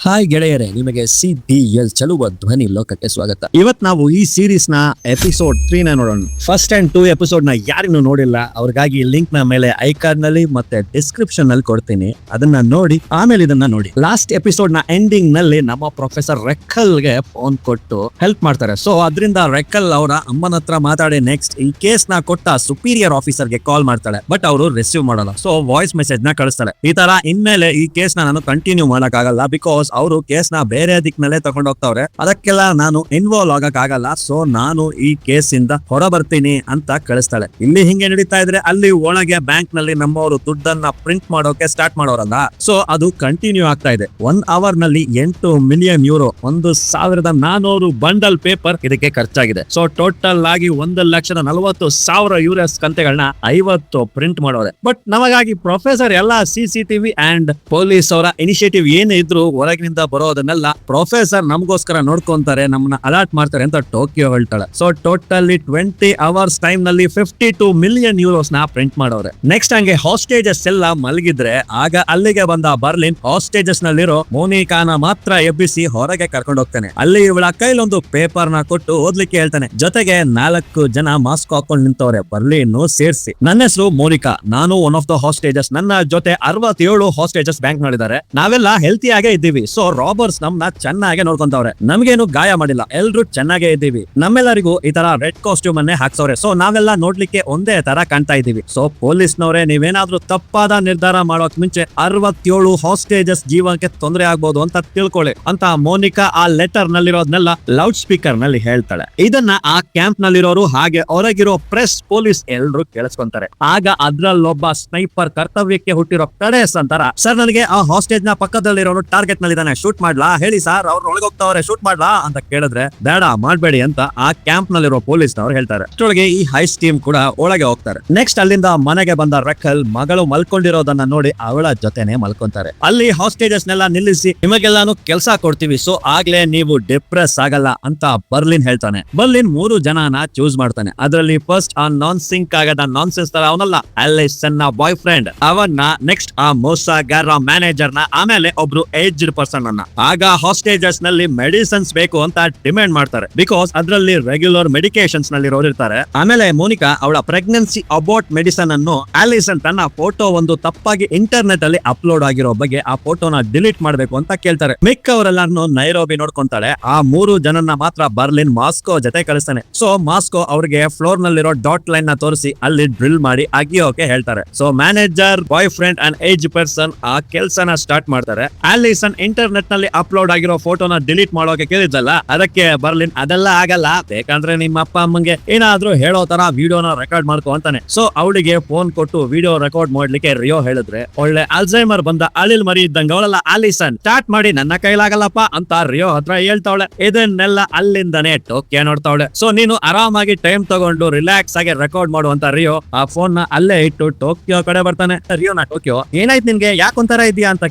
Hi ಗೆಳೆಯರೇ, ನಿಮಗೆ CBL ಚಲುವ ಧ್ವನಿ ಲೋಕಕ್ಕೆ ಸ್ವಾಗತ. ಇವತ್ ನಾವು ಈ ಸೀರೀಸ್ ನ ಎಪಿಸೋಡ್ 3 ನ ನೋಡೋಣ. ಫಸ್ಟ್ ಅಂಡ್ 2 ಎಪಿಸೋಡ್ ನ ಯಾರಿಗೂ ನೋಡಿಲ್ಲ ಅವ್ರಿಗಾಗಿ ಲಿಂಕ್ ನ ಮೇಲೆ ಐಕಾರ್ಡ್ ನಲ್ಲಿ ಮತ್ತೆ ಡಿಸ್ಕ್ರಿಪ್ಷನ್ ನಲ್ಲಿ ಕೊಡ್ತೀನಿ, ಅದನ್ನ ನೋಡಿ ಆಮೇಲೆ ಇದನ್ನ ನೋಡಿ. ಲಾಸ್ಟ್ ಎಪಿಸೋಡ್ ನ ಎಂಡಿಂಗ್ ನಲ್ಲಿ ನಮ್ಮ ಪ್ರೊಫೆಸರ್ ರೆಕ್ಕಲ್ ಗೆ ಫೋನ್ ಕೊಟ್ಟು ಹೆಲ್ಪ್ ಮಾಡ್ತಾರೆ. ಸೊ ಅದರಿಂದ ರೆಕ್ಕಲ್ ಅವರ ಅಮ್ಮನ ಹತ್ರ ಮಾತಾಡಿ ನೆಕ್ಸ್ಟ್ ಈ ಕೇಸ್ ನ ಕೊಟ್ಟ ಸುಪೀರಿಯರ್ ಆಫೀಸರ್ ಗೆ ಕಾಲ್ ಮಾಡ್ತಾಳೆ. ಬಟ್ ಅವರು ರಿಸೀವ್ ಮಾಡಲ್ಲ. ಸೊ ವಾಯ್ಸ್ ಮೆಸೇಜ್ ನ ಕಳಿಸ್ತಾಳೆ, ಈ ತರ ಇನ್ಮೇಲೆ ಈ ಕೇಸ್ ನಾನು ಕಂಟಿನ್ಯೂ ಮಾಡಕ್ ಆಗಲ್ಲ, ಬಿಕಾಸ್ ಅವರು ಕೇಸ್ ನ ಬೇರೆ ದಿಕ್ಕಿನಲ್ಲೇ ತಗೊಂಡ್ ಹೋಗ್ತಾವ್ರೆ, ಅದಕ್ಕೆಲ್ಲ ನಾನು ಇನ್ವಾಲ್ವ್ ಆಗಕ್ ಆಗಲ್ಲ. ಸೊ ನಾನು ಈ ಕೇಸ್ ಇಂದ ಹೊರ ಬರ್ತೀನಿ ಅಂತ ಕಳಿಸ್ತಾಳೆ. ಇಲ್ಲಿ ಹಿಂಗೆ ನಡೀತಾ ಇದ್ರೆ ಅಲ್ಲಿ ಒಳಗೆ ಬ್ಯಾಂಕ್ ನಲ್ಲಿ ನಮ್ಮವರು ದುಡ್ಡನ್ನ ಪ್ರಿಂಟ್ ಮಾಡೋಕೆ ಸ್ಟಾರ್ಟ್ ಮಾಡೋರಲ್ಲ, ಸೊ ಅದು ಕಂಟಿನ್ಯೂ ಆಗ್ತಾ ಇದೆ. 1 ಅವರ್ ನಲ್ಲಿ 8 ಮಿಲಿಯನ್ ಯೂರೋ, 1400 ಬಂಡಲ್ ಪೇಪರ್ ಇದಕ್ಕೆ ಖರ್ಚಾಗಿದೆ. ಸೊ ಟೋಟಲ್ ಆಗಿ 1,40,40,000 ಯೂಎಸ್ ಕಂತೆಗಳನ್ನ 50 ಪ್ರಿಂಟ್ ಮಾಡೋರೆ. ಬಟ್ ನಮಗಾಗಿ ಪ್ರೊಫೆಸರ್ ಎಲ್ಲ CCTV ಅಂಡ್ ಪೊಲೀಸ್ ಅವರ ಇನಿಷಿಯೇಟಿವ್ ಏನೇ ಇದ್ರು ಹೊರಗಿನಿಂದ ಬರೋದನ್ನೆಲ್ಲ ಪ್ರೊಫೆಸರ್ ನಮಗೋಸ್ಕರ ನೋಡ್ಕೊಂತಾರೆ, ನಮ್ಮನ್ನ ಅಲರ್ಟ್ ಮಾಡ್ತಾರೆ ಅಂತ ಟೋಕಿಯೋ ಹೇಳ್ತಾಳೆ. ಸೊ ಟೋಟಲಿ 20 ಅವರ್ಸ್ ಟೈಮ್ ನಲ್ಲಿ 52 ಮಿಲಿಯನ್ ಯೂರೋಸ್ ನ ಪ್ರಿಂಟ್ ಮಾಡೋರೆ. ನೆಕ್ಸ್ಟ್ ಹಂಗೆ ಹಾಸ್ಟೇಜಸ್ ಎಲ್ಲ ಮಲಗಿದ್ರೆ ಆಗ ಅಲ್ಲಿಗೆ ಬಂದ ಬರ್ಲಿನ್ ಹಾಸ್ಟೇಜಸ್ ನಲ್ಲಿರೋ ಮೋನಿಕಾನ ಮಾತ್ರ ಎಬ್ಬಿಸಿ ಹೊರಗೆ ಕರ್ಕೊಂಡು ಹೋಗ್ತಾನೆ. ಅಲ್ಲಿ ಇವಳ ಕೈಲೊಂದು ಪೇಪರ್ ನ ಕೊಟ್ಟು ಓದ್ಲಿಕ್ಕೆ ಹೇಳ್ತಾನೆ. ಜೊತೆಗೆ 4 ಜನ ಮಾಸ್ಕ್ ಹಾಕೊಂಡು ನಿಂತವ್ರೆ, ಬರ್ಲಿನ್ ಸೇರ್ಸಿ. ನನ್ನ ಹೆಸರು ಮೋನಿಕಾ, ನಾನು ಒನ್ ಆಫ್ ದ ಹಾಸ್ಟೇಜಸ್. ನನ್ನ ಜೊತೆ 67 ಹಾಸ್ಟೇಜಸ್ ಬ್ಯಾಂಕ್ ಮಾಡಿದ್ದಾರೆ. ನಾವೆಲ್ಲ ಹೆಲ್ತಿ ಆಗೇ ಇದ್ದೀವಿ. ಸೊ ರಾಬರ್ಸ್ ನಮ್ನ ಚೆನ್ನಾಗಿ ನೋಡ್ಕೊಂತವ್ರೆ, ನಮ್ಗೇನು ಗಾಯ ಮಾಡಿಲ್ಲ, ಎಲ್ರು ಚೆನ್ನಾಗೇ ಇದ್ದೀವಿ. ನಮ್ಮೆಲ್ಲರಿಗೂ ಈ ತರ ರೆಡ್ ಕಾಸ್ಟ್ಯೂಮ್ ಅನ್ನೇ ಹಾಕ್ಸವ್ರೆ. ಸೊ ನಾವೆಲ್ಲ ನೋಡ್ಲಿಕ್ಕೆ ಒಂದೇ ತರ ಕಾಣ್ತಾ ಇದೀವಿ. ಸೊ ಪೊಲೀಸ್ನವರೇ, ನೀವೇನಾದ್ರೂ ತಪ್ಪಾದ ನಿರ್ಧಾರ ಮಾಡೋಕ್ ಮುಂಚೆ 67 ಹಾಸ್ಟೇಜಸ್ ಜೀವನಕ್ಕೆ ತೊಂದರೆ ಆಗ್ಬೋದು ಅಂತ ತಿಳ್ಕೊಳ್ಳಿ ಅಂತ ಮೋನಿಕಾ ಆ ಲೆಟರ್ ನಲ್ಲಿರೋದ್ನೆಲ್ಲ ಲೌಡ್ ಸ್ಪೀಕರ್ ನಲ್ಲಿ ಹೇಳ್ತಾಳೆ. ಇದನ್ನ ಆ ಕ್ಯಾಂಪ್ ನಲ್ಲಿರೋರು ಹಾಗೆ ಹೊರಗಿರೋ ಪ್ರೆಸ್ ಪೊಲೀಸ್ ಎಲ್ರು ಕೇಳಿಸ್ಕೊಂತಾರೆ. ಆಗ ಅದ್ರಲ್ಲೊಬ್ಬ ಸ್ನೈಪರ್ ಕರ್ತವ್ಯಕ್ಕೆ ಹುಟ್ಟಿರೋ ಕಡೇಸ್ ಅಂತಾರ, ಸರ್ ನನಗೆ ಆ ಹಾಸ್ಟೇಜ್ ನ ಪಕ್ಕದಲ್ಲಿರೋನು ಟಾರ್ಗೆಟ್ ನಲ್ಲಿದ್ದಾನೆ, ಶೂಟ್ ಮಾಡ್ಲಾ ಹೇಳಿ ಸರ್, ಅವ್ರು ಒಳಗೆ ಹೋಗ್ತಾವ್ರೆ, ಶೂಟ್ ಮಾಡ್ಲಾ ಅಂತ ಕೇಳಿದ್ರೆ ಬೇಡ ಮಾಡ್ಬೇಡಿ ಅಂತ ಆ ಕ್ಯಾಂಪ್ ನಲ್ಲಿರೋ ಪೊಲೀಸ್ನವ್ರು ಹೇಳ್ತಾರೆ. ಅಷ್ಟೊಳಗೆ ಈ ಹೈಸ್ ಟೀಮ್ ಕೂಡ ಒಳಗೆ ಹೋಗ್ತಾರೆ. ನೆಕ್ಸ್ಟ್ ಅಲ್ಲಿಂದ ಮನೆಗೆ ಬಂದ ರೆಕ್ಕಲ್ ಮಗಳು ಮಲ್ಕೊಂಡಿರೋದನ್ನ ನೋಡಿ ಅವಳ ಜೊತೆನೆ ಮಲ್ಕೊಂತಾರೆ. ಅಲ್ಲಿ ಹಾಸ್ಟೇಜಸ್ ನೆಲ್ಲ ನಿಲ್ಲಿಸಿ ನಿಮಗೆಲ್ಲಾನು ಕೆಲಸ ಕೊಡ್ತೀವಿ, ಸೊ ಆಗ್ಲೇ ನೀವು ಡಿಪ್ರೆಸ್ ಆಗಲ್ಲ ಅಂತ ಬರ್ಲಿನ್ ಹೇಳ್ತಾನೆ. ಬರ್ಲಿನ್ 3 ಜನನ ಚೂಸ್ ಮಾಡ್ತಾನೆ. ಅದರಲ್ಲಿ ಫಸ್ಟ್ ಆ ನಾನ್ ಸಿಂಕ್ ಆಗದ ನಾನ್ ಸೆನ್ಸ್ ತರ ಅವನಲ್ಲ ಅಲಿಸನ್ ನ ಬಾಯ್ ಫ್ರೆಂಡ್ ಅವನ್ನ, ನೆಕ್ಸ್ಟ್ ಆ ಮೋಸಗಾರ ಮ್ಯಾನೇಜರ್ ನ, ಆಮೇಲೆ ಒಬ್ರು ಏಜ್ಡ್ ಪರ್ಸನ್ ಅನ್ನ. ಆಗ ಹಾಸ್ಟೇಜಸ್ ನಲ್ಲಿ ಮೆಡಿಸಿನ್ಸ್ ಬೇಕು ಅಂತ ಡಿಮ್ಯಾಂಡ್ ಮಾಡ್ತಾರೆ, ಬಿಕಾಸ್ ಅದರಲ್ಲಿ ರೆಗ್ಯುಲರ್ ಮೆಡಿಕೇಶನ್ಸ್ ನಲ್ಲಿ ಇರ್ತಾರೆ. ಆಮೇಲೆ ಮೋನಿಕಾ ಅವಳ ಪ್ರೆಗ್ನೆನ್ಸಿ ಅಬೌಟ್ ಮೆಡಿಸನ್ ಅನ್ನು ಆಲಿಸನ್ ತನ್ನ ಫೋಟೋ ಒಂದು ತಪ್ಪಾಗಿ ಇಂಟರ್ನೆಟ್ ಅಲ್ಲಿ ಅಪ್ಲೋಡ್ ಆಗಿರೋ ಬಗ್ಗೆ ಆ ಫೋಟೋನ ಡಿಲೀಟ್ ಮಾಡ್ಬೇಕು ಅಂತ ಕೇಳ್ತಾರೆ. ಮಿಕ್ಕವರೆಲ್ಲಾನು ನೈರೋಬಿ ನೋಡ್ಕೊಂತಾಳೆ. ಆ 3 ಜನನ್ನ ಮಾತ್ರ ಬರ್ಲಿನ್ ಮಾಸ್ಕೋ ಜೊತೆ ಕಳಿಸ್ತಾನೆ. ಸೊ ಮಾಸ್ಕೋ ಅವ್ರಿಗೆ ಫ್ಲೋರ್ ನಲ್ಲಿರೋ ಡಾಟ್ ಲೈನ್ ನ ತೋರಿಸಿ ಅಲ್ಲಿ ಡ್ರಿಲ್ ಮಾಡಿ ಅಗಿಯೋಕೆ ಹೇಳ್ತಾರೆ. So manager, boyfriend and age person ಆ ಕೆಲ್ಸನ ಸ್ಟಾರ್ಟ್ ಮಾಡ್ತಾರೆ. ಆಲಿಸನ್ ಇಂಟರ್ನೆಟ್ ನಲ್ಲಿ ಅಪ್ಲೋಡ್ ಆಗಿರೋ ಫೋಟೋನ ಡಿಲೀಟ್ ಮಾಡೋಕೆ ಕೇಳಿದ್ಲಲ್ಲ, ಅದಕ್ಕೆ ಬರ್ಲಿನ್ ಅದೆಲ್ಲ ಆಗಲ್ಲ, ಬೇಕಂದ್ರೆ ನಿಮ್ಮ ಅಪ್ಪ ಅಮ್ಮಂಗೆ ಏನಾದ್ರೂ ಹೇಳೋ ತರ ವಿಡಿಯೋನ ರೆಕಾರ್ಡ್ ಮಾಡ್ಕೊ ಅಂತಾನೆ. ಸೊ ಅವಳಿಗೆ ಫೋನ್ ಕೊಟ್ಟು ವಿಡಿಯೋ ರೆಕಾರ್ಡ್ ಮಾಡ್ಲಿಕ್ಕೆ ರಿಯೋ ಹೇಳಿದ್ರೆ ಒಳ್ಳೆ ಅಲ್ಝೈಮರ್ ಬಂದ ಅಳಿಲ್ ಮರಿ ಇದ್ದಂಗ ಅವಳಲ್ಲ ಆಲಿಸನ್, ಸ್ಟಾರ್ಟ್ ಮಾಡಿ ನನ್ನ ಕೈಲಾಗಲ್ಲಪ್ಪ ಅಂತ ರಿಯೋ ಹತ್ರ ಹೇಳ್ತಾವಳೆ. ಇದನ್ನೆಲ್ಲ ಅಲ್ಲಿಂದನೇ ಟೋಕಿಯೋ ನೋಡ್ತಾವಳೆ. ಸೊ ನೀನು ಆರಾಮಾಗಿ ಟೈಮ್ ತಗೊಂಡು ರಿಲ್ಯಾಕ್ಸ್ ಆಗಿ ರೆಕಾರ್ಡ್ ಮಾಡುವಂತ ರಿಯೋ ಆ ಫೋನ್ ನ ಅಲ್ಲೇ ಇಟ್ಟು ಟೋಕಿಯೋ ಕಡೆ ಬರ್ತಾನೆ. ರಿಯೋನ ಟೋಕಿಯೋ ಏನಾಯ್ತು ನಿನ್ಗೆ, ಯಾಕೊಂತರ ಇದೆಯಾ ಅಂತ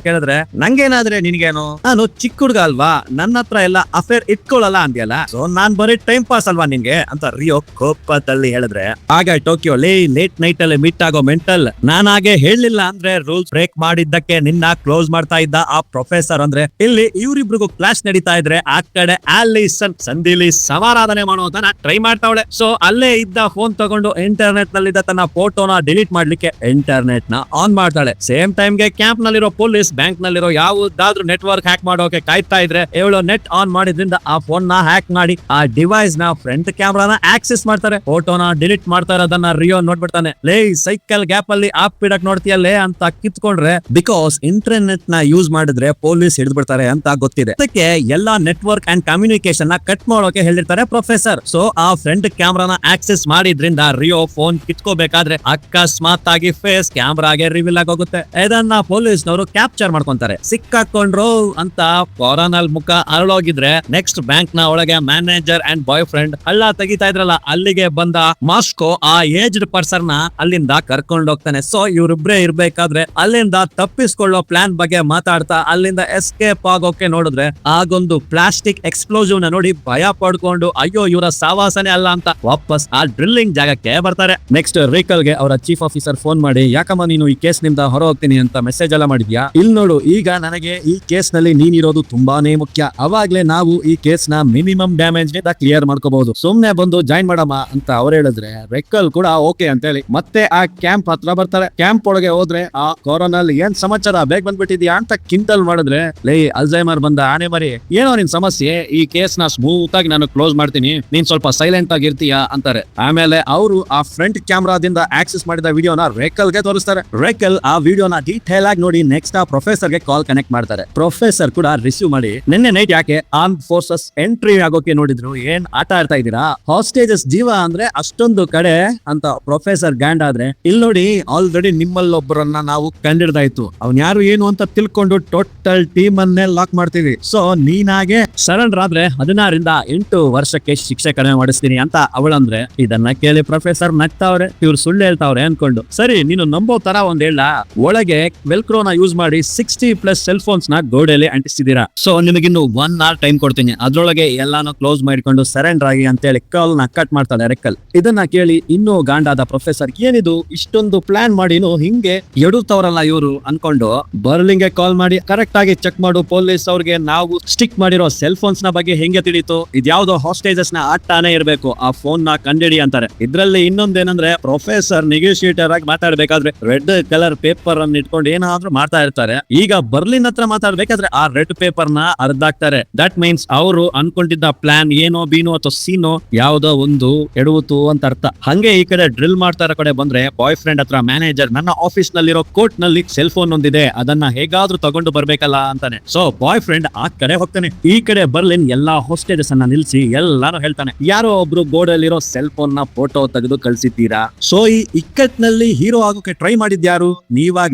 ಕೇಳಿದ್ರೆ, ನಂಗೇನಾದ್ರೆ ನಿನ್ಗೇನು, ನಾನು ಚಿಕ್ಕ ಹುಡುಗ ಅಲ್ವಾ, ನನ್ನ ಹತ್ರ ಎಲ್ಲ ಅಫೇರ್ ಇಟ್ಕೊಳ್ಳಲ್ಲ ಅಂದ್ಯಲ್ಲ, ಸೊ ನಾನ್ ಬರೀ ಟೈಮ್ ಪಾಸ್ ಅಲ್ವಾ ನಿನ್ಗೆ ಅಂತ ರಿಯೋ ಕೋಪದಲ್ಲಿ ಹೇಳಿದ್ರೆ, ಆಗ ಟೋಕಿಯೋ ಲೇಟ್ ನೈಟ್ ಅಲ್ಲಿ ಮೀಟ್ ಆಗೋ ಮೆಂಟಲ್, ನಾನಾಗೆ ಹೇಳಲಿಲ್ಲ ಅಂದ್ರೆ ರೂಲ್ಸ್ ಬ್ರೇಕ್ ಮಾಡಿದ್ದಕ್ಕೆ ನಿನ್ನ ಕ್ಲೋಸ್ ಮಾಡ್ತಾ ಇದ್ದ ಆ ಪ್ರೊಫೆಸರ್ ಅಂದ್ರೆ, ಇಲ್ಲಿ ಇವ್ರಿಬ್ರಿಗೂ ಕ್ಲಾಸ್ ನಡೀತಾ ಇದ್ರೆ ಆ ಕಡೆ ಆಲಿಸನ್ ಸಂಧಿಲಿ ಸಮಾರಾಧನೆ ಮಾಡೋದನ್ನ ಟ್ರೈ ಮಾಡ್ತಾವಳೆ. ಸೊ ಅಲ್ಲೇ ಇದ್ದ ಫೋನ್ ತಗೊಂಡು ಇಂಟರ್ನೆಟ್ ನಲ್ಲಿದ್ದ ತನ್ನ ಫೋಟೋನ ಡಿಲೀಟ್ ಮಾಡ್ಲಿಕ್ಕೆ ಇಂಟರ್ನೆಟ್ ನ ಆನ್ ಮಾಡ್ತಾಳೆ. ಸೇಮ್ ಟೈಮ್ಗೆ ಕ್ಯಾಂಪ್ ನಲ್ಲಿರೋ ಪೊಲೀಸ್ ಬ್ಯಾಂಕ್ ನಲ್ಲಿರೋ ಯಾವುದಾದ್ರೂ ನೆಟ್ವರ್ಕ್ ಹ್ಯಾಕ್ ಮಾಡೋಕೆ ಕಾಯ್ತಾ ಇದ್ರೆ ಇವಳು ನೆಟ್ ಆನ್ ಮಾಡಿದ್ರಿಂದ ಆ ಫೋನ್ ನ ಹ್ಯಾಕ್ ಮಾಡಿ ಆ ಡಿವೈಸ್ ನ ಫ್ರಂಟ್ ಕ್ಯಾಮ್ರಾನ ಆಕ್ಸೆಸ್ ಮಾಡ್ತಾರೆ. ಫೋಟೋನ ಡಿಲೀಟ್ ಮಾಡ್ತಾ ಇರೋದನ್ನ ರಿಯೋ ನೋಡ್ಬಿಡ್ತಾನೆ. ಲೇ ಸೈಕಲ್ ಗ್ಯಾಪ್ ಅಲ್ಲಿ ಆಪ್ ಬಿಡಕ್ ನೋಡ್ತೀಯಲ್ಲೇ ಅಂತ ಕಿತ್ಕೊಂಡ್ರೆ, ಬಿಕಾಸ್ ಇಂಟರ್ನೆಟ್ ನ ಯೂಸ್ ಮಾಡಿದ್ರೆ ಪೊಲೀಸ್ ಹಿಡಿದ್ಬಿಡ್ತಾರೆ ಅಂತ ಗೊತ್ತಿದೆ, ಅದಕ್ಕೆ ಎಲ್ಲಾ ನೆಟ್ವರ್ಕ್ ಅಂಡ್ ಕಮ್ಯುನಿಕೇಶನ್ ನ ಕಟ್ ಮಾಡೋಕೆ ಹೇಳಿರ್ತಾರೆ ಪ್ರೊಫೆಸರ್. ಸೊ ಆ ಫ್ರಂಟ್ ಕ್ಯಾಮ್ರಾನ ಆಕ್ಸೆಸ್ ಮಾಡಿದ್ರಿಂದ ರಿಯೋ ಫೋನ್ ಕಿತ್ಕೋಬೇಕಾದ್ರೆ ಅಕಸ್ಮಾತ್ ಆಗಿ ಫೇಸ್ ಕ್ಯಾಮ್ರಾಗೆ ರಿವೀಲ್ ಆಗೋಗುತ್ತೆ. ಇದನ್ನ ಪೊಲೀಸ್ನವರು ಕ್ಯಾಪ್ಚರ್ ಮಾಡ್ಕೊಂತಾರೆ. ಸಿಕ್ಕಾಕೊಂಡ್ರು ಅಂತ ಫಾರನಲ್ ಮುಖ ಅರಳೋಗಿದ್ರೆ ನೆಕ್ಸ್ಟ್ ಬ್ಯಾಂಕ್ ನ ಒಳಗೆ ಮ್ಯಾನೇಜರ್ ಅಂಡ್ ಬಾಯ್ ಫ್ರೆಂಡ್ ಹಳ್ಳ ತೆಗಿತಾ ಇದ್ರಲ್ಲ, ಅಲ್ಲಿಗೆ ಬಂದ ಮಾಸ್ಕೋ ಆ ಏಜ್ಡ್ ಪರ್ಸನ್ ನ ಅಲ್ಲಿಂದ ಕರ್ಕೊಂಡು ಹೋಗ್ತಾನೆ. ಸೊ ಇವ್ರಿಬ್ರೇ ಇರ್ಬೇಕಾದ್ರೆ ಅಲ್ಲಿಂದ ತಪ್ಪಿಸ್ಕೊಳ್ಳೋ ಪ್ಲಾನ್ ಬಗ್ಗೆ ಮಾತಾಡ್ತಾ ಅಲ್ಲಿಂದ ಎಸ್ಕೇಪ್ ಆಗೋಕೆ ನೋಡಿದ್ರೆ ಆಗೊಂದು ಪ್ಲಾಸ್ಟಿಕ್ ಎಕ್ಸ್ಪ್ಲೋಸಿವ್ ನ ನೋಡಿ ಭಯ ಪಡ್ಕೊಂಡು ಅಯ್ಯೋ ಇವರ ಸಾವಾಸನೆ ಅಲ್ಲ ಅಂತ ವಾಪಸ್ ಆ ಡ್ರಿಲ್ಲಿಂಗ್ ಜಾಗಕ್ಕೆ ಬರ್ತಾರೆ. ನೆಕ್ಸ್ಟ್ ರೇಕಲ್ ಗೆ ಅವರ ಚೀಫ್ ಆಫೀಸರ್ ಫೋನ್ ಮಾಡಿ, ಯಾಕಮ್ಮ ನೀನು ಈ ಕೇಸ್ ನಿಂದ ಹೊರ ಹೋಗ್ತೀನಿ ಅಂತ ಮೆಸೇಜ್ ಎಲ್ಲ ಮಾಡಿದ್ಯಾ, ಇಲ್ಲಿ ನೋಡು ಈಗ ನನಗೆ ಈ ಕೇಸ್ ಕೇಸ್ ನಲ್ಲಿ ನೀನಿರೋದು ತುಂಬಾನೇ ಮುಖ್ಯ. ಅವಾಗ್ಲೇ ನಾವು ಈ ಕೇಸ್ ನ ಮಿನಿಮಮ್ ಡ್ಯಾಮೇಜ್ ನಿಂದ ಕ್ಲಿಯರ್ ಮಾಡ್ಕೋಬಹುದು. ಸುಮ್ನೆ ಬಂದು ಜಾಯಿನ್ ಮಾಡಮ್ಮ ಅಂತ ಅವ್ರು ಹೇಳಿದ್ರೆ ರೆಕ್ಕಲ್ ಕೂಡ ಓಕೆ ಅಂತ ಹೇಳಿ ಮತ್ತೆ ಆ ಕ್ಯಾಂಪ್ ಹತ್ರ ಬರ್ತಾರೆ. ಕ್ಯಾಂಪ್ ಒಳಗೆ ಹೋದ್ರೆ ಆ ಕೊರೋನಲ್ಲಿ ಏನ್ ಸಮಾಚಾರ ಬೇಗ ಬಂದ್ಬಿಟ್ಟಿದ್ಯಾ ಅಂತ ಕಿಂಟಲ್ ಮಾಡಿದ್ರೆ, ಲೈ ಅಲ್ಝೈಮರ್ ಬಂದ ಆನೆ ಮರಿ, ಏನೋ ನಿನ್ ಸಮಸ್ಯೆ, ಈ ಕೇಸ್ ನ ಸ್ಮೂತ್ ಆಗಿ ನಾನು ಕ್ಲೋಸ್ ಮಾಡ್ತೀನಿ, ನೀನ್ ಸ್ವಲ್ಪ ಸೈಲೆಂಟ್ ಆಗಿರ್ತೀಯಾ ಅಂತಾರೆ. ಆಮೇಲೆ ಅವರು ಆ ಫ್ರಂಟ್ ಕ್ಯಾಮ್ರಾದಿಂದ ಆಕ್ಸೆಸ್ ಮಾಡಿದ ವಿಡಿಯೋನ ರೆಕ್ಕಲ್ ಗೆ ತೋರಿಸ್ತಾರೆ. ರೆಕ್ಕಲ್ ಆ ವಿಡಿಯೋನ ಡೀಟೇಲ್ ಆಗಿ ನೋಡಿ ನೆಕ್ಸ್ಟ್ ಆ ಪ್ರೊಫೆಸರ್ ಗೆ ಕಾಲ್ ಕನೆಕ್ಟ್ ಮಾಡ್ತಾರೆ. ಪ್ರೊಫೆಸರ್ ಕೂಡ ರಿಸೀವ್ ಮಾಡಿ, ನಿನ್ನೆ ನೈಟ್ ಯಾಕೆ ಆರ್ಮ್ ಫೋರ್ಸಸ್ ಎಂಟ್ರಿ ಆಗೋಕೆ ನೋಡಿದ್ರು, ಏನ್ ಆಟ ಆಡ್ತಾ ಇದ್ದೀರಾ, ಹಾಸ್ಟೇಜಸ್ ಜೀವ ಅಂದ್ರೆ ಅಷ್ಟೊಂದು ಕಡೆ ಅಂತ ಪ್ರೊಫೆಸರ್ ಗ್ಯಾಂಡ್ ಆದ್ರೆ, ಇಲ್ಲಿ ನೋಡಿ ಆಲ್ರೆಡಿ ನಿಮ್ಮಲ್ಲೊಬ್ಬರನ್ನ ನಾವು ಕಂಡಿಡ್ದಾಯ್ತು, ಅವ್ನ್ ಯಾರು ಏನು ಅಂತ ತಿಳ್ಕೊಂಡು ಟೋಟಲ್ ಟೀಮ್ ಅನ್ನೇ ಲಾಕ್ ಮಾಡ್ತೀವಿ. ಸೊ ನೀನಾಗೆ ಸರೆಂಡರ್ ಆದ್ರೆ 16ರಿಂದ 8 ವರ್ಷಕ್ಕೆ ಶಿಕ್ಷೆ ಕಡಿಮೆ ಮಾಡಿಸ್ತೀನಿ ಅಂತ ಅವಳಂದ್ರೆ, ಇದನ್ನ ಕೇಳಿ ಪ್ರೊಫೆಸರ್ ನಗ್ತಾವ್ರೆ, ಇವ್ರು ಸುಳ್ಳು ಹೇಳ್ತಾವ್ರೆ ಅನ್ಕೊಂಡು. ಸರಿ ನೀನು ನಂಬೋ ತರ ಒಂದ್ ಹೇಳ, ಒಳಗೆ ವೆಲ್ಕ್ರೋನ ಯೂಸ್ ಮಾಡಿ 60+ ಸೆಲ್ ಫೋನ್ಸ್ ನ ಗೋಡೆಯಲ್ಲಿ ಅಂಟಿಸಿದೀರಾ. ಸೊ ನಿಮಗಿನ್ನು 1 hour ಟೈಮ್ ಕೊಡ್ತೀನಿ, ಅದ್ರೊಳಗೆ ಎಲ್ಲಾನು ಕ್ಲೋಸ್ ಮಾಡಿಕೊಂಡು ಸರೆಂಡರ್ ಆಗಿ ಅಂತೇಳಿ ಕಾಲ್ ನ ಕಟ್ ಮಾಡ್ತಾಳೆ ರೆಕ್ಕಲ್. ಇದನ್ನ ಕೇಳಿ ಇನ್ನೂ ಗಾಂಡಾದ ಪ್ರೊಫೆಸರ್, ಏನಿದು ಇಷ್ಟೊಂದು ಪ್ಲಾನ್ ಮಾಡಿನು ಹಿಂಗೆ ಎಡುತ್ತವ್ರಲ್ಲ ಇವರು ಅನ್ಕೊಂಡು ಬರ್ಲಿಂಗ್ಗೆ ಕಾಲ್ ಮಾಡಿ, ಕರೆಕ್ಟ್ ಆಗಿ ಚೆಕ್ ಮಾಡು ಪೊಲೀಸ್ ಅವ್ರಿಗೆ, ನಾವು ಸ್ಟಿಕ್ ಮಾಡಿರೋ ಸೆಲ್ ಫೋನ್ಸ್ ನ ಬಗ್ಗೆ ಹೆಂಗೆ ತಿಳಿತು, ಇದ್ಯಾವ್ದೋ ಹಾಸ್ಟೇಜಸ್ ನ ಆಟನೇ ಇರಬೇಕು, ಆ ಫೋನ್ ನ ಕಂಡಿಡಿ ಅಂತಾರೆ. ಇದ್ರಲ್ಲಿ ಇನ್ನೊಂದೇನಂದ್ರೆ ಪ್ರೊಫೆಸರ್ ನೆಗೋಷಿಯೇಟರ್ ಆಗಿ ಮಾತಾಡ್ಬೇಕಾದ್ರೆ ರೆಡ್ ಕಲರ್ ಪೇಪರ್ ಅನ್ನ ಇಟ್ಕೊಂಡು ಏನಾದ್ರೂ ಮಾಡ್ತಾ ಇರ್ತಾರೆ. ಈಗ ಬರ್ಲಿನ್ ಹತ್ರ ಮಾತಾಡ್ಬೇಕಾದ್ರೆ ಆ ರೆಡ್ ಪೇಪರ್ ನ ಅರ್ಧಾಕ್ತಾರೆ. ದಟ್ ಮೀನ್ಸ್ ಅವರು ಅನ್ಕೊಂಡಿದ್ದ ಪ್ಲಾನ್ ಏನೋ ಬೀನೋ ಅಥವಾ ಸೀನೋ ಯಾವ್ದೋ ಒಂದು ಎಡುವುದು ಅಂತ ಅರ್ಥ. ಹಂಗೆ ಈ ಕಡೆ ಡ್ರಿಲ್ ಮಾಡ್ತಾ ಇರೋ ಕಡೆ ಬಂದ್ರೆ ಬಾಯ್ ಫ್ರೆಂಡ್ ಹತ್ರ ಮ್ಯಾನೇಜರ್, ನನ್ನ ಆಫೀಸ್ ನಲ್ಲಿರೋ ಕೋರ್ಟ್ ನಲ್ಲಿ ಸೆಲ್ ಫೋನ್ ಒಂದಿದೆ, ಅದನ್ನ ಹೇಗಾದ್ರೂ ತಗೊಂಡು ಬರ್ಬೇಕಲ್ಲ ಅಂತಾನೆ. ಸೊ ಬಾಯ್ ಫ್ರೆಂಡ್ ಆ ಕಡೆ ಹೋಗ್ತಾನೆ. ಈ ಕಡೆ ಬರ್ಲಿನ್ ಎಲ್ಲಾ ಹೋಸ್ಟೇಜಸ್ ಅನ್ನ ನಿಲ್ಸಿ ಎಲ್ಲಾನು ಹೇಳ್ತಾನೆ, ಯಾರೋ ಒಬ್ರು ಗೋಡಲ್ಲಿರೋ ಸೆಲ್ ಫೋನ್ ನ ಫೋಟೋ ತೆಗೆದು ಕಳ್ಸಿದ್ದೀರಾ, ಸೊ ಈ ಇಕ್ಕಟ್ನಲ್ಲಿ ಹೀರೋ ಆಗೋಕೆ ಟ್ರೈ ಮಾಡಿದ್ಯಾರು,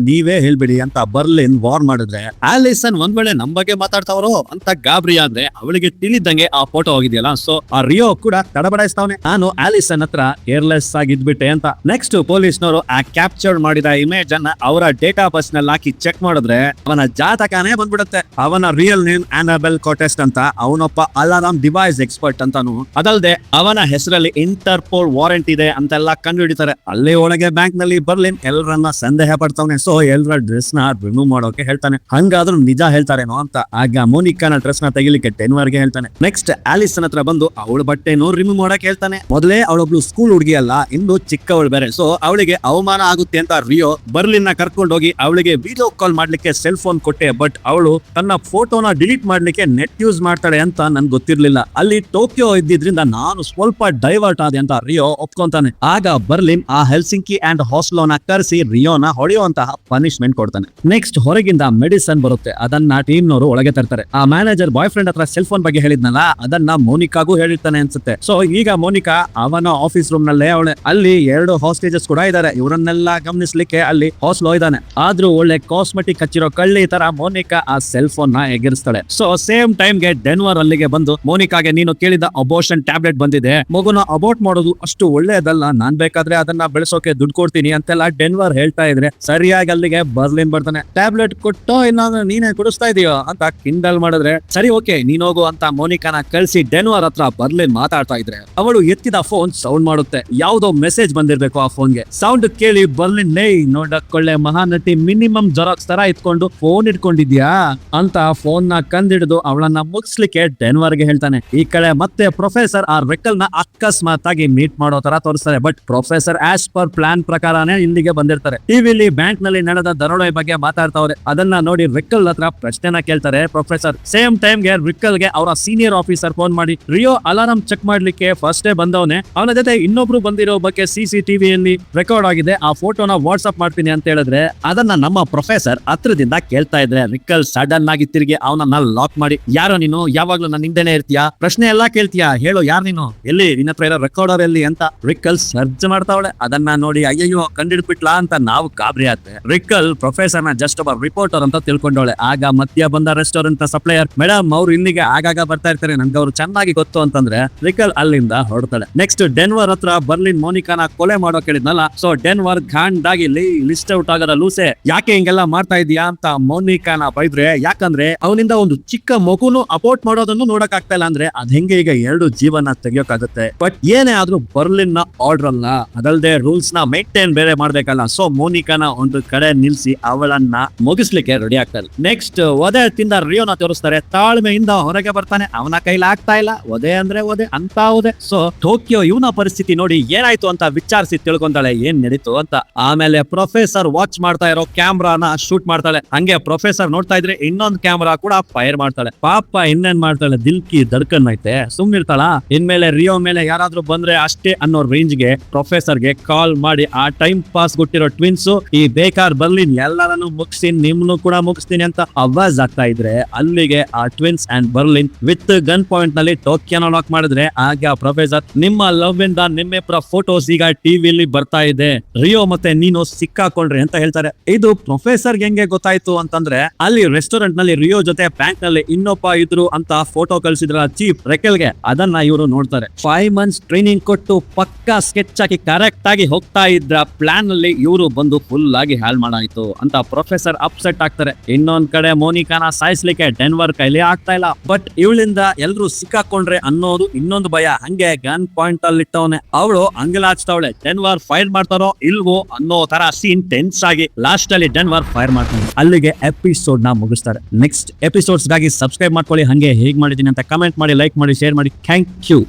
ನೀವೇ ಹೇಳ್ಬಿಡಿ ಅಂತ ಬರ್ಲಿನ್ ವಾರ್ನ್ ಮಾಡಿದ್ರೆ, ಆಲಿಸನ್ ಒಂದ್ ವೇಳೆ ನಮ್ ಬಗ್ಗೆ ಮಾತಾಡ್ತಾವ್ರೋ ಅಂತ ಗಾಬರಿ ಆದ್ರೆ ಅವಳಿಗೆ ತಿಳಿದಂಗೆ ಆ ಫೋಟೋ ಹೋಗಿದೆಯಲ್ಲ. ಸೊ ಆ ರಿಯೋ ಕೂಡ ತಡಬಡಾಯಿಸ್ತಾವನೆ, ನಾನು ಆಲಿಸನ್ ಹತ್ರ ಕೇರ್ಲೆಸ್ ಆಗಿದ್ಬಿಟ್ಟೆ ಅಂತ. ನೆಕ್ಸ್ಟ್ ಪೊಲೀಸ್ನವರು ಆ ಕ್ಯಾಪ್ಚರ್ ಮಾಡಿದ ಇಮೇಜ್ ಅನ್ನ ಅವರ ಡೇಟಾ ಬಸ್ ನಲ್ಲಿ ಹಾಕಿ ಚೆಕ್ ಮಾಡಿದ್ರೆ ಅವನ ಜಾತಕನೇ ಬಂದ್ಬಿಡುತ್ತೆ. ಅವನ ರಿಯಲ್ ನೇಮ್ ಆನಬೆಲ್ ಕೋಟೆಸ್ಟ್ ಅಂತ, ಅವನೊಬ್ಬ ಅಲಾರಾಮ್ ಡಿವೈಸ್ ಎಕ್ಸ್ಪರ್ಟ್ ಅಂತಾನು, ಅದಲ್ಲದೆ ಅವನ ಹೆಸರಲ್ಲಿ ಇಂಟರ್ಪೋಲ್ ವಾರೆಂಟ್ ಇದೆ ಅಂತೆಲ್ಲ ಕಂಡು ಹಿಡಿತಾರೆ. ಅಲ್ಲಿ ಒಳಗೆ ಬ್ಯಾಂಕ್ ನಲ್ಲಿ ಬರ್ಲಿನ್ ಎಲ್ಲರನ್ನ ಸಂದೇಹ ಪಡ್ತಾವನೆ. ಸೊ ಎಲ್ಲರ ಡ್ರೆಸ್ ನ ರಿಮೂವ್ ಮಾಡೋಕೆ ಹೇಳ್ತಾನೆ. ಹಂಗಾದ್ರೂ ನಿಜ ಹೇಳ್ತಾರೇನೋ ಅಂತ. ಆಗ ಮೋನಿಕಾನ ಡ್ರೆಸ್ ನ ತೆಗಿಲಿಕ್ಕೆ ಡೆನ್ವರ್ಗೆ ಹೇಳ್ತಾನೆ. ನೆಕ್ಸ್ಟ್ ಆಲಿಸನ್ ಹತ್ರ ಬಂದು ಅವಳ ಬಟ್ಟೆನೂ ರಿಮೂವ್ ಮಾಡಕ್ ಹೇಳ್ತಾನೆ. ಮೊದಲೇ ಅವಳೊಬ್ಳು ಸ್ಕೂಲ್ ಹುಡುಗಿ ಅಲ್ಲ, ಇನ್ನು ಚಿಕ್ಕವಳು ಬೇರೆ, ಸೊ ಅವಳಿಗೆ ಅವಮಾನ ಆಗುತ್ತೆ ಅಂತ ರಿಯೋ ಬರ್ಲಿನ್ ನ ಕರ್ಕೊಂಡು ಹೋಗಿ ಅವಳಿಗೆ ವಿಡಿಯೋ ಕಾಲ್ ಮಾಡ್ಲಿಕ್ಕೆ ಸೆಲ್ ಫೋನ್ ಕೊಟ್ಟೆ. ಬಟ್ ಅವಳು ತನ್ನ ಫೋಟೋನ ಡಿಲೀಟ್ ಮಾಡ್ಲಿಕ್ಕೆ ನೆಟ್ ಯೂಸ್ ಮಾಡ್ತಾಳೆ ಅಂತ ನನ್ಗೆ ಗೊತ್ತಿರ್ಲಿಲ್ಲ. ಅಲ್ಲಿ ಟೋಕಿಯೋ ಇದ್ದಿದ್ರಿಂದ ನಾನು ಸ್ವಲ್ಪ ಡೈವರ್ಟ್ ಆದೆ ಅಂತ ರಿಯೋ ಒಪ್ಕೊಂತಾನೆ. ಆಗ ಬರ್ಲಿನ್ ಆ ಹೆಲ್ಸಿಂಕಿ ಅಂಡ್ ಹಾಸ್ಲೋನ ಕರೆಸಿ ರಿಯೋನ ಹೊಡೆಯುವಂತಹ ಪನಿಷ್ಮೆಂಟ್ ಕೊಡ್ತಾನೆ. ನೆಕ್ಸ್ಟ್ ಹೊರಗಿಂದ ಮೆಡಿಸನ್ ಬರುತ್ತೆ, ಅದನ್ನ ಟೀಮ್ ನವರು ಒಳಗೆ ತರ್ತಾರೆ. ಆ ಮ್ಯಾನೇಜರ್ ಬಾಯ್ ಫ್ರೆಂಡ್ ಹತ್ರ ಸೆಲ್ ಫೋನ್ ಬಗ್ಗೆ ಹೇಳಿದ್ನಲ್ಲ, ಅದನ್ನ ಮೋನಿಕಾಗೂ ಹೇಳಿರ್ತಾನೆ ಅನ್ಸುತ್ತೆ. ಸೊ ಈಗ ಮೋನಿಕಾ ಅವನ ಆಫೀಸ್ ರೂಮ್ ನಲ್ಲೇ ಅವಳೆ. ಅಲ್ಲಿ 2 ಹಾಸ್ಟೇಜಸ್ ಕೂಡ ಇದಾರೆ. ಇವರನ್ನೆಲ್ಲ ಗಮನಿಸ್ಲಿಕ್ಕೆ ಅಲ್ಲಿ ಹಾಸ್ಲೋ ಇದ್ದಾನೆ. ಆದ್ರೂ ಒಳ್ಳೆ ಕಾಸ್ಮೆಟಿಕ್ ಹಚ್ಚಿರೋ ಕಳ್ಳಿ ತರ ಮೋನಿಕಾ ಆ ಸೆಲ್ ಫೋನ್ ನ ಎಗರಿಸ್ತಾಳೆ. ಸೊ ಸೇಮ್ ಟೈಮ್ ಗೆ ಡೆನ್ವರ್ ಅಲ್ಲಿಗೆ ಬಂದು, ಮೋನಿಕಾಗೆ ನೀನು ಕೇಳಿದ ಅಬೋರ್ಷನ್ ಟ್ಯಾಬ್ಲೆಟ್ ಬಂದಿದೆ, ಮಗುನ ಅಬೋರ್ಟ್ ಮಾಡೋದು ಅಷ್ಟು ಒಳ್ಳೆಯದಲ್ಲ, ನಾನ್ ಬೇಕಾದ್ರೆ ಅದನ್ನ ಬೆಳೆಸೋಕೆ ದುಡ್ಡು ಕೊಡ್ತೀನಿ ಅಂತೆಲ್ಲ ಡೆನ್ವರ್ ಹೇಳ್ತಾ ಇದ್ರೆ ಸರಿಯಾಗಿ ಅಲ್ಲಿಗೆ ಬರ್ಲಿನ್ ಬರ್ತಾನೆ. ಟ್ಯಾಬ್ಲೆಟ್ ಕೊಟ್ಟೋ ಇನ್ನಾದ್ರೂ ನೀನೇ ಕುಡಿಸ್ತಾ ಇದೀಯೋ ಅಂತ ಕಿಂಡಲ್ ಮಾಡಿದ್ರೆ, ಸರಿ ಓಕೆ ನೀನ್ ಹೋಗು ಅಂತ ಮೋನಿಕಾನ ಕಳ್ಸಿ ಡೆನ್ವರ್ ಹತ್ರ ಬರ್ಲಿನ್ ಮಾತಾಡ್ತಾ ಇದ್ರೆ ಅವಳು ಎತ್ತಿದ ಫೋನ್ ಸೌಂಡ್ ಮಾಡುತ್ತೆ. ಯಾವ್ದೋ ಮೆಸೇಜ್ ಬಂದಿರ್ಬೇಕು ಆ ಫೋನ್ಗೆ. ಸೌಂಡ್ ಕೇಳಿ ಬರ್ಲಿನ್, ನೇ ನೋಡಕೊಳ್ಳೆ ಮಹಾನಟಿ ಮಿನಿಮಮ್ ಜೆರಾಕ್ಸ್ ತರ ಇಟ್ಕೊಂಡು ಫೋನ್ ಇಟ್ಕೊಂಡಿದ್ಯಾ ಅಂತ ಫೋನ್ ನ ಕಂದಿಡಿದು ಅವಳನ್ನ ಮುಗಿಸ್ಲಿಕ್ಕೆ ಡೆನ್ವರ್ಗೆ ಹೇಳ್ತಾನೆ. ಈ ಕಡೆ ಮತ್ತೆ ಪ್ರೊಫೆಸರ್ ಆ ರೆಕ್ಕಲ್ ನ ಅಕಸ್ಮಾತ್ ಆಗಿ ಮೀಟ್ ಮಾಡೋ ತರ ತೋರಿಸ್ತಾರೆ. But professor as per plan ಪ್ರಕಾರನೇ ಇಲ್ಲಿಗೆ ಬಂದಿರ್ತಾರೆ. ಟಿವಿಲಿ ಬ್ಯಾಂಕ್ ನಲ್ಲಿ ನಡೆದ ದರೋಡೆ ಬಗ್ಗೆ ಮಾತಾಡ್ತಾವ್ರೆ. ಅದನ್ನ ನೋಡಿ ರಿಕ್ಕಲ್ ಹತ್ರ ಪ್ರಶ್ನೆನ ಕೇಳ್ತಾರೆ ಪ್ರೊಫೆಸರ್. ಸೇಮ್ ಟೈಮ್ ಗೆ ರಿಕ್ಕಲ್ ಗೆ ಅವರ ಸೀನಿಯರ್ ಆಫೀಸರ್ ಫೋನ್ ಮಾಡಿ, ರಿಯೋ ಅಲಾರಾಮ್ ಚೆಕ್ ಮಾಡ್ಲಿಕ್ಕೆ ಫಸ್ಟ್ ಡೇ ಬಂದವನೇ, ಅವನ ಜೊತೆ ಇನ್ನೊಬ್ರು ಬಂದಿರೋ ಬಗ್ಗೆ CCTVಯಲ್ಲಿ ರೆಕಾರ್ಡ್ ಆಗಿದೆ, ಆ ಫೋಟೋನ ವಾಟ್ಸ್ಆಪ್ ಮಾಡ್ತೀನಿ ಅಂತ ಹೇಳಿದ್ರೆ ಅದನ್ನ ನಮ್ಮ ಪ್ರೊಫೆಸರ್ ಹತ್ರದಿಂದ ಕೇಳ್ತಾ ಇದ್ರೆ ರಿಕ್ಕಲ್ ಸಡನ್ ಆಗಿ ತಿರುಗಿ ಅವನನ್ನ ಲಾಕ್ ಮಾಡಿ, ಯಾರೋ ನೀನು, ಯಾವಾಗ್ಲೂ ನನ್ನ ಹಿಂದೆನೆ ಇರ್ತೀಯಾ, ಪ್ರಶ್ನೆ ಎಲ್ಲಾ ಕೇಳ್ತೀಯಾ, ಹೇಳು ಯಾರು ನೀನು, ಎಲ್ಲಿ ನಿನ್ನ ಹತ್ರ ಇರೋ ರೆಕಾರ್ಡರ್ ಎಲ್ಲಿ ಅಂತ ರಿಕ್ಕಲ್ ಸರ್ಚ್ ಮಾಡ್ತಾವಳೆ. ಅದನ್ನ ನೋಡಿ ಅಯ್ಯಯ್ಯೋ ಕಂಡಿಡ್ಬಿಟ್ಲಾ ಅಂತ ನಾವು ಗಾಬರಿ ಆದ್ರೆ ರಿಕ್ಕಲ್ ಪ್ರೊಫೆಸರ್ ನ ಜಸ್ಟ್ ಒಬ್ಬ ರಿಪೋರ್ಟರ್ ಅಂತ ತಿಳ್ಕೊಂಡವಳೆ. ಆಗ ಮಧ್ಯ ಬಂದ ರೆಸ್ಟೋರೆಂಟ್ ನ ಸಪ್ಲೈಯರ್, ಮೇಡಮ್ ಅವ್ರು ಇಲ್ಲಿಗೆ ಆಗಾಗ ಬರ್ತಾ ಇರ್ತಾರೆ, ನನ್ಗೆ ಅವ್ರು ಚೆನ್ನಾಗಿ ಗೊತ್ತು ಅಂತಂದ್ರೆ ರಿಕ್ಕಲ್ ಅಲ್ಲಿಂದ ಹೊರಡ್ತಾಳೆ. ನೆಕ್ಸ್ಟ್ ಡೆನ್ವರ್ ಹತ್ರ ಬರ್ಲಿನ್ ಮೋನಿಕಾನ ಕೊಲೆ ಮಾಡೋ ಕೇಳಿದ್ನಲ್ಲ, ಸೊ ಡೆನ್ವರ್ ಘಾಂಡಾಗಿ ಲಿಸ್ಟ್ ಔಟ್ ಆಗದ ಲೂಸೆ, ಯಾಕೆ ಹಿಂಗೆಲ್ಲ ಮಾಡ್ತಾ ಇದೀಯಾ ಅಂತ ಮೋನಿಕಾನ ಬೈದ್ರೆ, ಯಾಕಂದ್ರೆ ಅವನಿಂದ ಒಂದು ಚಿಕ್ಕ ಮಗುನು ಅಪೋರ್ಟ್ ಮಾಡೋದನ್ನು ನೋಡಕ್ ಆಗ್ತಾ ಇಲ್ಲ ಅಂದ್ರೆ ಅದ್ ಹೆಂಗೆ ಈಗ 2 ಜೀವನ ತೆಗಿಯೋಕಾಗುತ್ತೆ. ಬಟ್ ಏನೇ ಆದ್ರೂ ಬರ್ಲಿನ್ ನ ಆರ್ಡರ್ ಅಲ್ಲ, ಅದಲ್ಲದೆ ರೂಲ್ಸ್ ನ ಮೇಂಟೈನ್ ಬೇರೆ ಮಾಡ್ಬೇಕಲ್ಲ. ಸೊ ಮೋನಿಕಾನ ಒಂದು ಕಡೆ ನಿಲ್ಸಿ ಅವಳನ್ನ ಮುಗಿಸ್ಲಿಕ್ಕೆ ರೆಡಿ ಆಗ್ತಾರೆ. ನೆಕ್ಸ್ಟ್ ನೆಕ್ಸ್ಟ್ ಒದೆ ತಿಂದ ರಿಯೋನ ತೋರಿಸ್ತಾರೆ. ತಾಳ್ಮೆಯಿಂದ ಹೊರಗೆ ಬರ್ತಾನೆ. ಅವನ ಕೈಲಿ ಆಗ್ತಾ ಇಲ್ಲ. ಒದೆ ಅಂದ್ರೆ ಒದೆ ಅಂತ ಒದೆ. ಸೊ ಟೋಕಿಯೋ ಇವನ ಪರಿಸ್ಥಿತಿ ನೋಡಿ ಏನಾಯ್ತು ಅಂತ ವಿಚಾರಿಸಿ ತಿಳ್ಕೊಂತಾಳೆ ಏನ್ ನಡೀತು ಅಂತ. ಆಮೇಲೆ ಪ್ರೊಫೆಸರ್ ವಾಚ್ ಮಾಡ್ತಾ ಇರೋ ಕ್ಯಾಮ್ರಾನ ಶೂಟ್ ಮಾಡ್ತಾಳೆ. ಹಂಗೆ ಪ್ರೊಫೆಸರ್ ನೋಡ್ತಾ ಇದ್ರೆ ಇನ್ನೊಂದು ಕ್ಯಾಮ್ರಾ ಕೂಡ ಫೈರ್ ಮಾಡ್ತಾಳೆ. ಪಾಪ ಇನ್ನೇನ್ ಮಾಡ್ತಾಳೆ, ದಿಲ್ಕಿ ದಡ್ಕನ್ ಐತೆ, ಸುಮ್ನಿರ್ತಾಳ. ಇನ್ಮೇಲೆ ರಿಯೋ ಮೇಲೆ ಯಾರಾದ್ರೂ ಬಂದ್ರೆ ಅಷ್ಟೇ ಅನ್ನೋ ರೇಂಜ್ ಗೆ ಪ್ರೊಫೆಸರ್ಗೆ ಕಾಲ್ ಮಾಡಿ ಆ ಟೈಮ್ ಪಾಸ್ ಕೊಟ್ಟಿರೋ ಟ್ವಿನ್ಸ್ ಈ ಬೇಕಾರ್ ಬರ್ಲಿನ್ ಎಲ್ಲರನ್ನು ಮುಗಿಸ್ತೀನಿ, ನಿಮ್ನು ಕೂಡ ಮುಗಿಸ್ತೀನಿ ಅಂತ ಆವಾಜ್ ಆಗ್ತಾ ಇದ್ರೆ ಅಲ್ಲಿಗೆ ಆ twins and Berlin with gun point ನಲ್ಲಿ ಟೋಕಿಯೋನ ಲಾಕ್ ಮಾಡಿದ್ರೆ ಆಗ ಪ್ರೊಫೆಸರ್ ನಿಮ್ಮ ಲವ್ ಇಂದ ನಿಮ್ಮಿಬ್ಬರ ಫೋಟೋಸ್ ಈಗ ಟಿವಿಲಿ ಬರ್ತಾ ಇದೆ, ರಿಯೋ ಮತ್ತೆ ನೀನು ಸಿಕ್ಕಾಕೊಂಡ್ರಿ ಅಂತ ಹೇಳ್ತಾರೆ. ಇದು ಪ್ರೊಫೆಸರ್ ಹೆಂಗೆ ಗೊತ್ತಾಯ್ತು ಅಂತಂದ್ರೆ ಅಲ್ಲಿ ರೆಸ್ಟೋರೆಂಟ್ ನಲ್ಲಿ ರಿಯೋ ಜೊತೆ ಬ್ಯಾಂಕ್ ನಲ್ಲಿ ಇನ್ನೊಬ್ಬ ಇದ್ರು ಅಂತ ಫೋಟೋ ಕಳಿಸಿದ್ರ ಚೀಫ್ ರೆಕೆಲ್ಗೆ. ಅದನ್ನ ಇವರು ನೋಡ್ತಾರೆ. 5 months ಟ್ರೈನಿಂಗ್ ಕೊಟ್ಟು ಪಕ್ಕಾ ಸ್ಕೆಚ್ ಹಾಕಿ ಕರೆಕ್ಟ್ ಆಗಿ ಹೋಗ್ತಾ ಇದ್ರ ಪ್ಲಾನ್ ಅಲ್ಲಿ ಇವರು ಬಂದು ಫುಲ್ ಆಗಿ ಹಾಳ್ ಮಾಡಾಯ್ತು ಅಂತ ಪ್ರೊಫೆಸರ್ ಅಪ್ಸೆಟ್ ಆಗ್ತಾರೆ. ಇನ್ನೊಂದ್ ಕಡೆ ಮೋನಿಕಾನ ಸಾಯಿಸ್ಲಿಕ್ಕೆ ಡೆನ್ವರ್ ಕೈಲಿ ಆಗ್ತಾ ಇಲ್ಲ. ಬಟ್ ಇವಳಿಂದ ಎಲ್ರು ಸಿಕ್ಕಾಕೊಂಡ್ರೆ ಅನ್ನೋದು ಇನ್ನೊಂದು ಭಯ. ಹಂಗೆ ಗನ್ ಪಾಯಿಂಟ್ ಅಲ್ಲಿ ಇಟ್ಟವನೆ. ಅವಳು ಅಂಗಲಾಚ್ತವಳೆ. ಡೆನ್ವರ್ ಫೈರ್ ಮಾಡ್ತಾರೋ ಇಲ್ವೋ ಅನ್ನೋ ತರ ಸೀನ್ ಟೆನ್ಸ್ ಆಗಿ ಲಾಸ್ಟ್ ಅಲ್ಲಿ ಡೆನ್ವರ್ ಫೈರ್ ಮಾಡ್ತಾನೆ. ಅಲ್ಲಿಗೆ ಎಪಿಸೋಡ್ ನ ಮುಗಿಸ್ತಾರೆ. ನೆಕ್ಸ್ಟ್ ಎಪಿಸೋಡ್ಸ್ ಗಾಗಿ ಸಬ್ಸ್ಕ್ರೈಬ್ ಮಾಡ್ಕೊಳ್ಳಿ. ಹಂಗೆ ಹೇಗ್ ಮಾಡಿದೀನಿ ಅಂತ ಕಮೆಂಟ್ ಮಾಡಿ, ಲೈಕ್ ಮಾಡಿ, ಶೇರ್ ಮಾಡಿ. Thank you.